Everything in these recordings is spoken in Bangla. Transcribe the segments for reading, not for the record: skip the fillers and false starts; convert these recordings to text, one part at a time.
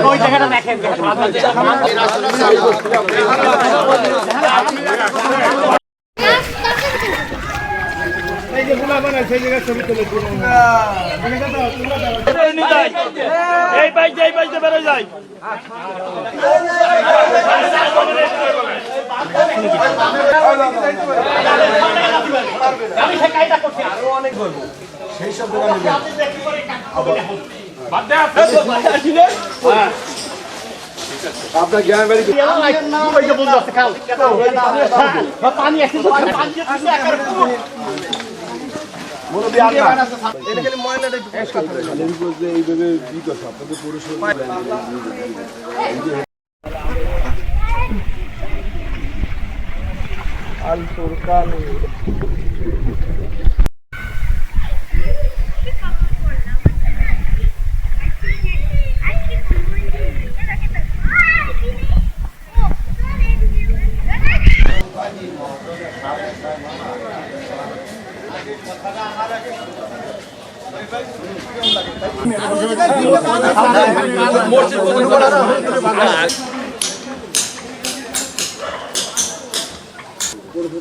ওই জায়গাটা দেখেন এই বাইতে বেড়ে যায় সেই সব আপনার জ্ঞান বাড়ি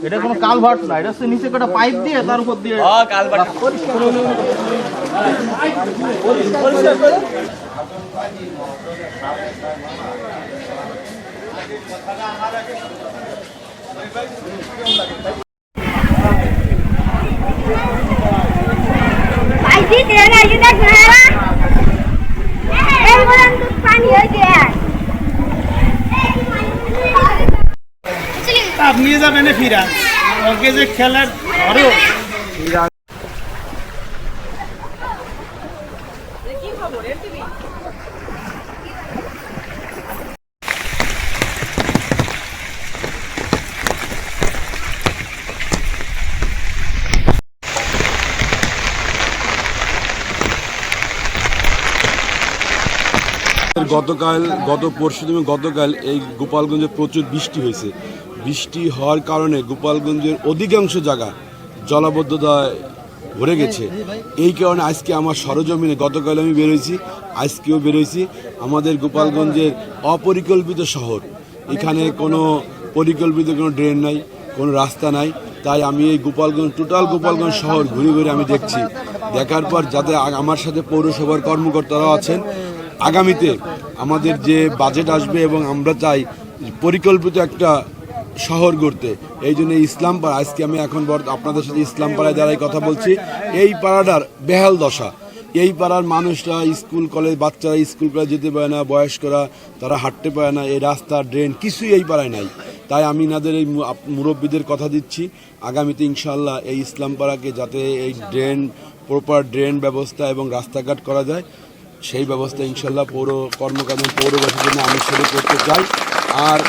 এটা কোনো কালভার্ট না, এটা হচ্ছে নিচে একটা পাইপ দিয়ে তার উপর দিয়ে কালভার্ট আপনি যাবেন ফিরা ওকে যে খেলার ধরো গত পরশুদিন গতকাল এই গোপালগঞ্জে প্রচুর বৃষ্টি হয়েছে। বৃষ্টি হওয়ার কারণে গোপালগঞ্জের অধিকাংশ জায়গা জলাবদ্ধতায় ভরে গেছে। এই কারণে আজকে আমার সরজমিনে গতকাল আমি বেরোইছি, আজকেও বেরোইছি। আমাদের গোপালগঞ্জের অপরিকল্পিত শহর, এখানে কোনো পরিকল্পিত কোনো ড্রেন নাই, কোনো রাস্তা নাই। তাই আমি এই টোটাল গোপালগঞ্জ শহর ঘুরে ঘুরে আমি দেখছি। দেখার পর যাতে আমার সাথে পৌরসভার কর্মকর্তারাও আছেন, আগামীতে আমাদের যে বাজেট আসবে এবং আমরা চাই পরিকল্পিত একটা শহর গড়তে, এই জন্য ইসলামপাড়া, আজকে আমি এখন আপনাদের সাথে ইসলামপাড়ায় দাঁড়াই কথা বলছি। এই পাড়াটার বেহাল দশা। এই পাড়ার মানুষরা স্কুল কলেজ, বাচ্চারা স্কুল কলেজ যেতে পারে না, বয়স্করা তারা হাঁটতে পারে না। এই রাস্তা, ড্রেন কিছুই এই পাড়ায় নাই। তাই আমি এনাদের এই মুরব্বীদের কথা দিচ্ছি, আগামীতে ইনশাল্লাহ এই ইসলামপাড়াকে যাতে এই প্রপার ড্রেন ব্যবস্থা এবং রাস্তাঘাট করা যায়, সেই ব্যবস্থা ইনশাল্লাহ পৌরবাসীর জন্য আমি সেটা করতে চাই। আর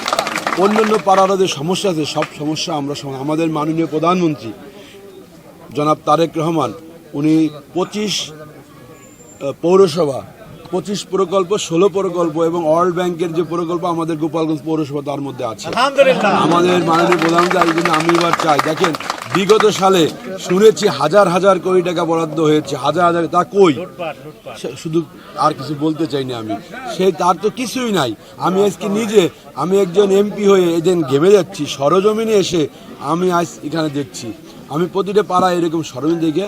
অন্যান্য পাড়ার যে সমস্যা আছে, সব সমস্যা আমরা আমাদের মাননীয় প্রধানমন্ত্রী জনাব তারেক রহমান, উনি 25 পৌরসভা, 25 প্রকল্প, 16 প্রকল্প এবং ওয়ার্ল্ড ব্যাংকের যে প্রকল্প আমাদের গোপালগঞ্জ পৌরসভা তার মধ্যে আছে। আমাদের মাননীয় প্রধানমন্ত্রী, এই জন্য আমি এবার চাই, দেখেন বিগত সালে শুনেছি হাজার হাজার কোটি টাকা বরাদ্দ হয়েছে, হাজার হাজার, তা কই? শুধু আর কিছু বলতে চাই না আমি, তার তো কিছুই নাই। আমি আজকে আমি একজন এমপি হয়ে এদিন ঘেমে যাচ্ছি, সরজমিনে এসে আমি আজ এখানে দেখছি। আমি প্রতিটা পাড়ায় এরকম সরজমিন দেখে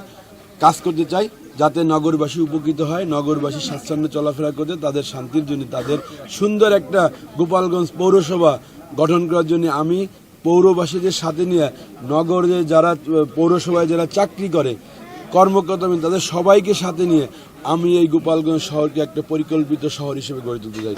কাজ করতে চাই, যাতে নগরবাসী উপকৃত হয়, নগরবাসী স্বাচ্ছন্দ্যে চলাফেরা করতে, তাদের শান্তির জন্য, তাদের সুন্দর একটা গোপালগঞ্জ পৌরসভা গঠন করার জন্য আমি পৌরবাসীদের সাথে নিয়ে নগরে যারা পৌরসভায় যারা চাকরি করে কর্মকর্তা, তাদের সবাইকে সাথে নিয়ে আমি এই গোপালগঞ্জ শহরকে একটা পরিকল্পিত শহর হিসেবে গড়ে তুলতে চাই।